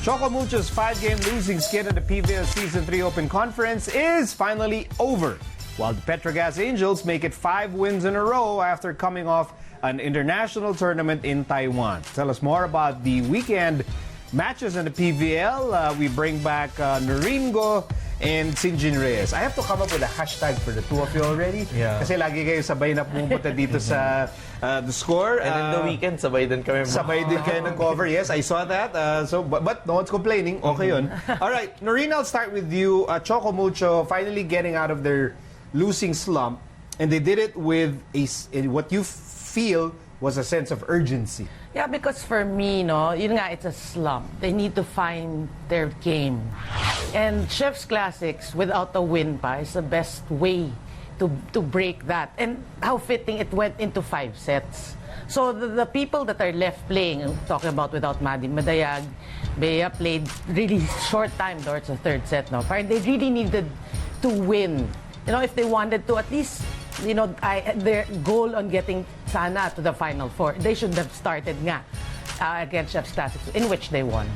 Choco Mucho's 5-game losing skid at the PVL Season 3 Open Conference is finally over, while the Petro Gazz Angels make it 5 wins in a row after coming off an international tournament in Taiwan. To tell us more about the weekend matches in the PVL, we bring back Noringo and Sinjin Reyes. I have to come up with a hashtag for the two of you already. Yeah. Kasi lagi kayo sabay na pumunta dito sa The Score. And in the weekend, sabay din kami. Sabay din kayo nag-cover. Yes, I saw that. But no one's complaining. Okay yun. All right, Noreen, I'll start with you. Choco Mucho finally getting out of their losing slump. And they did it with what you feel was a sense of urgency. Yeah, because for me, yun nga, it's a slump. They need to find their game. And Chef's Classics, without a win pa, is the best way to break that. And how fitting it went into 5 sets. So the people that are left playing, talking about without Madayag, Bea played really short time towards the 3rd set. No? They really needed to win. If they wanted to at least, their goal on getting sana to the Final 4, they should have started nga against Chef's Classics, in which they won.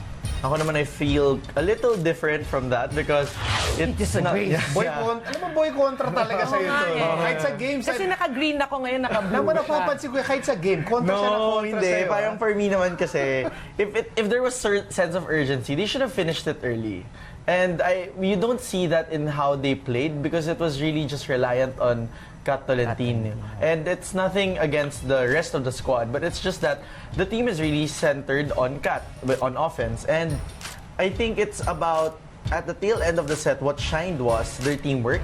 Ako naman, I feel a little different from that because it's disagree. Ano ba boy kontra talaga sa'yo ito? Kahit sa game, Kasi naka-green ako ngayon, naka-blue naman siya. napapansin ko, kahit sa game, kontra siya na kontra hindi. sa'yo. Parang for me naman kasi, if there was sense of urgency, they should have finished it early. And you don't see that in how they played because it was really just reliant on Kat Tolentino. And it's nothing against the rest of the squad, but it's just that the team is really centered on Kat, on offense. And I think it's about, at the tail end of the set, what shined was their teamwork.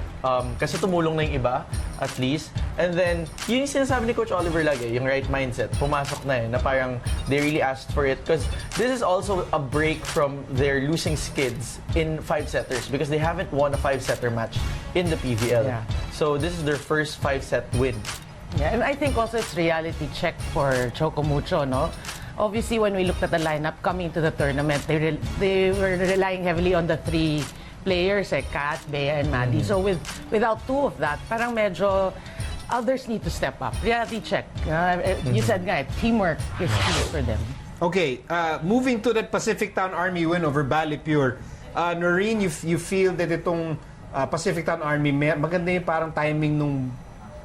Kasi tumulong na yung iba, at least. And then, yun yung sinasabi ni Coach Oliver lagi, yung right mindset, pumasok na na parang they really asked for it. Because this is also a break from their losing skids in 5-setters because they haven't won a 5-setter match in the PVL. Yeah. So this is their first 5-set win. Yeah, and I think also it's reality check for Choco Mucho, no? Obviously, when we looked at the lineup coming to the tournament, they were relying heavily on the 3 players, Kat, Bea, and Maddie. So without 2 of that, parang medyo others need to step up. Reality check. You said nga, teamwork is key for them. Okay, moving to that Pacific Town Army win over Bali Pure. Noreen, you feel that itong Pacific Town Army, maganda yung parang timing nung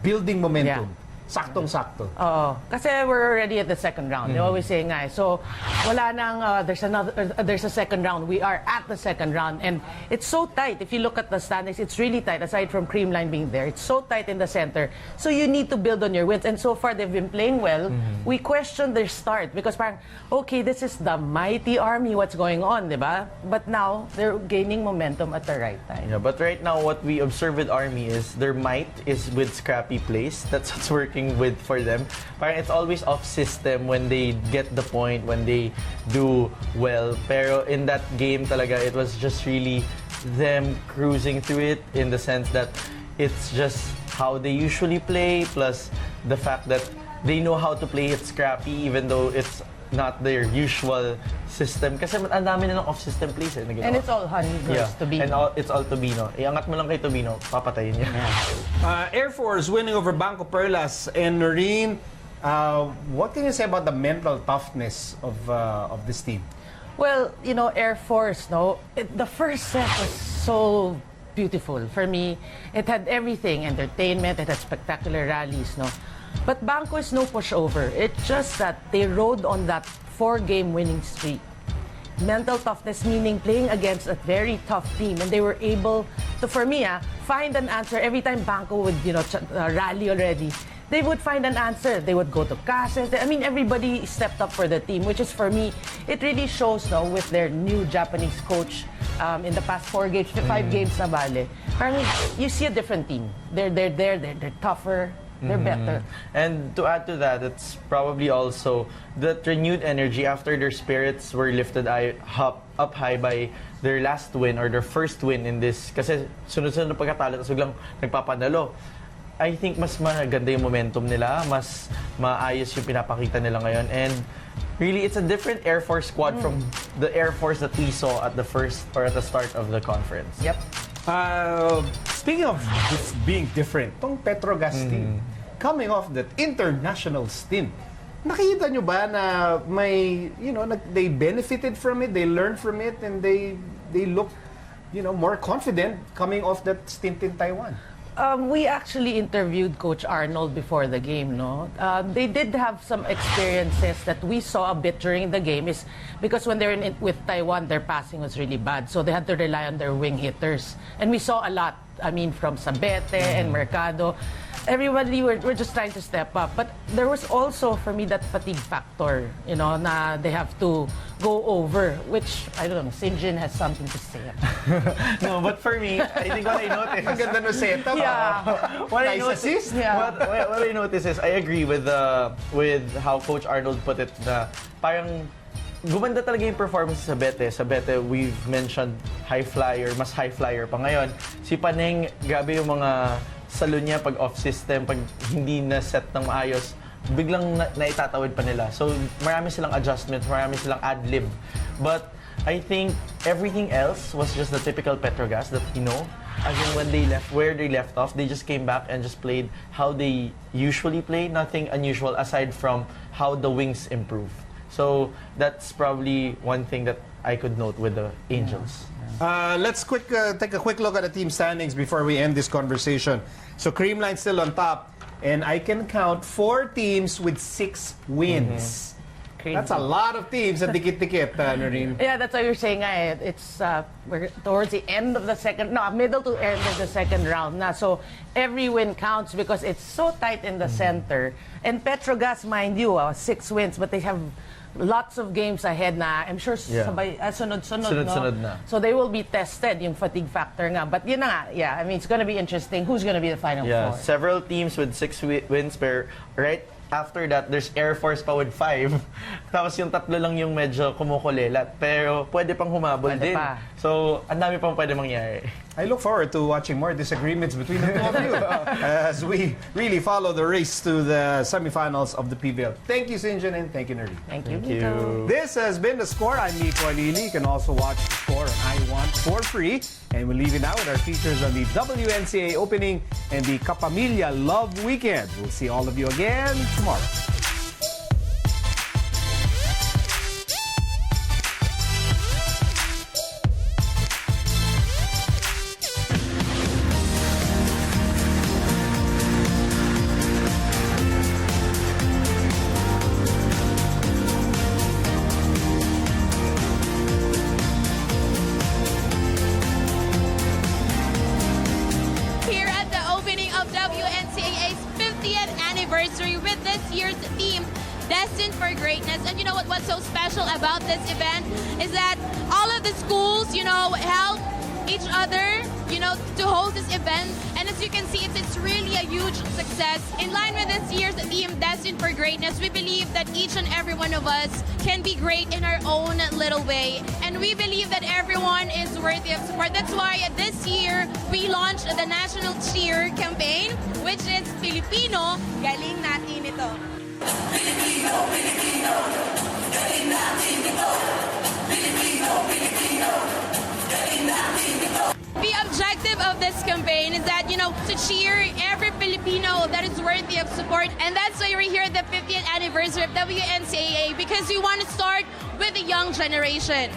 building momentum. Yeah. Saktong-sakto. Oo. Kasi we're already at the second round. They always say nga. So, wala nang, there's a second round. We are at the second round. And it's so tight. If you look at the standings, it's really tight. Aside from Creamline being there, it's so tight in the center. So, you need to build on your wins. And so far, they've been playing well. We question their start because parang, okay, this is the mighty army. What's going on, di ba? But now, they're gaining momentum at the right time. Yeah, but right now, what we observe with Army is their might is with scrappy plays. That's what's working with for them. Parang it's always off system when they get the point, when they do well. Pero in that game talaga, it was just really them cruising through it in the sense that it's just how they usually play, plus the fact that they know how to play it scrappy even though it's not their usual system. Kasi ang dami na ng off-system plays na ginawa. And it's all honey girls to be. And it's all Tobino. Iangat mo lang kay Tobino, papatayin niya. Air Force winning over Banco Perlas. And Noreen, what can you say about the mental toughness of this team? Well, Air Force, the first set was so beautiful. For me, it had everything, entertainment, it had spectacular rallies, But Banco is no pushover. It's just that they rode on that 4-game winning streak. Mental toughness meaning playing against a very tough team, and they were able to, for me, find an answer every time Banco would, rally already. They would find an answer. They would go to Casas. Everybody stepped up for the team, which is, for me, it really shows now with their new Japanese coach in the past 4 games, 5 games na bale. Parang you see a different team. They're tougher. They're better. And to add to that, it's probably also that renewed energy after their spirits were lifted up high by their last win or their first win in this. Kasi sunod-sunod na pagkatalo, tapos biglang nagpapadalo. I think mas maganda yung momentum nila, mas maayos yung pinapakita nila ngayon. And really, it's a different Air Force squad from the Air Force that we saw at the first or at the start of the conference. Yep. Speaking of being different, tong Petro Gazz team, coming off that international stint Nakita nyo ba na may, they benefited from it, they learned from it, and they look, more confident coming off that stint in Taiwan? We actually interviewed Coach Arnold before the game, no? They did have some experiences that we saw a bit during the game is because when they're with Taiwan, their passing was really bad. So they had to rely on their wing hitters. And we saw a lot, from Sabete and Mercado. Everybody were just trying to step up. But there was also, for me, that fatigue factor, na they have to go over, which, I don't know, Sinjin has something to say. No, but for me, I think what I noticed... Ang ganda ng setup. Yeah. What Nice assist. Yeah. What I noticed is, I agree with how Coach Arnold put it, na parang gumanda talaga yung performance sa Sabete. Sabete, we've mentioned high flyer, mas high flyer pa ngayon. Si Paneng, grabe yung mga salo niya pag off-system, pag hindi na set ng maayos, biglang naitatawid pa nila. So, marami silang adjustment, marami silang ad-lib. But, I think everything else was just the typical Petro Gazz that we know. As in, when they left, where they left off, they just came back and just played how they usually play. Nothing unusual aside from how the wings improved. So, that's probably one thing that I could note with the Angels. Let's take a quick look at the team standings before we end this conversation. So Creamline's still on top, and I can count 4 teams with 6 wins. That's a lot of teams at dikit-dikit, Noreen. Yeah, that's what you're saying. It's we're towards the end of the middle to end of the second round na. So every win counts because it's so tight in the center. And Petro Gazz, mind you, 6 wins, but they have lots of games ahead na. I'm sure sabay, sunod-sunod, Sunod-sunod na. So they will be tested, yung fatigue factor nga. But yun na nga, yeah, it's going to be interesting. Who's going to be the final 4? Several teams with 6 wins per, right? After that, there's Air Force pa with 5. Tapos yung 3 lang yung medyo kumukulilat. Pero pwede pang humabol Pwede din. pa. So, ang dami pang pwede mangyari. I look forward to watching more disagreements between the two of you as we really follow the race to the semifinals of the PBL. Thank you, Sinjin, and thank you, Nerdy. Thank you, Thank Nico. you. This has been The Score. I'm Nico Alili. You can also watch The Score on iWant for free. And we'll leave it now with our features on the WNCAA opening and the Kapamilya Love Weekend. We'll see all of you again tomorrow. Here at the opening of WNCAA's 50th anniversary with this year's theme, Destined for Greatness. And you know what's so special about this event is that all of the schools, help each other, to hold this event. And as you can see, it's really a huge success. In line with this year's theme, Destined for Greatness, we believe that each and every one of us can be great in our own little way. And we believe that everyone is worthy of support. That's why this year, we launched the National Cheer campaign, which is Filipino, galing natin ito. Filipino, Filipino, galing natin ito. Filipino, Filipino, galing natin ito. The objective of this campaign is that, to cheer every Filipino that is worthy of support. And that's why we're here at the 50th anniversary of WNCAA, because we want to start with the young generation.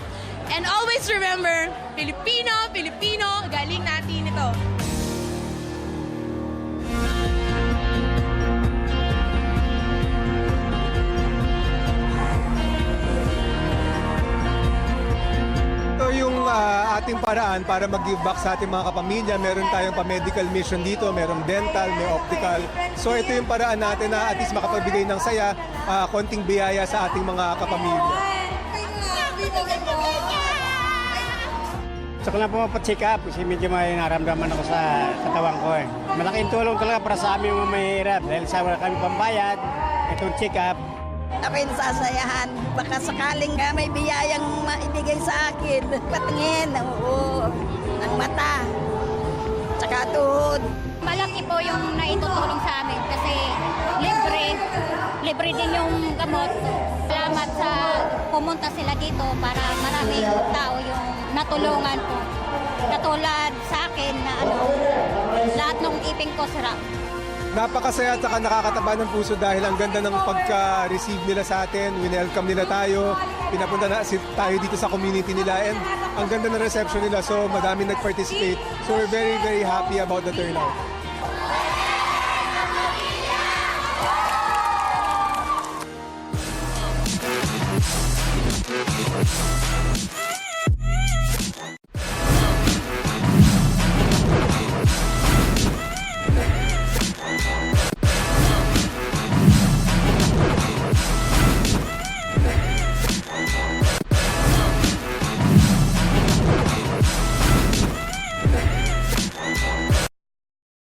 And always remember, Filipino, Filipino, galing natin ito. Ito yung ating paraan para mag-give back sa ating mga kapamilya. Meron tayong pa-medical mission dito, merong dental, may optical. So ito yung paraan natin na at least makapagbigay ng saya, konting biyaya sa ating mga kapamilya. Gusto ko lang po mapacheck up kasi medyo may naramdaman ako sa katawan ko. Malaking tulong talaga para sa aming mga mahirap dahil sa wala kami pambayad, itong check up. Ako'y nasasayahan. Baka sakaling may biyayang maibigay sa akin. Patingin, ng mata, tsaka tuhod. Malaki po yung naitutulong sa amin kasi libre din yung gamot. Salamat sa pumunta sila dito para maraming tao yung natulungan po. Katulad sa akin na lahat ng ipin ko sira. Napakasaya at saka nakakataba ng puso dahil ang ganda ng pagka-receive nila sa atin. Winelcome nila tayo. Pinapunta na tayo dito sa community nila and ang ganda ng reception nila. So madami nag-participate. So we're very, very happy about the turnout.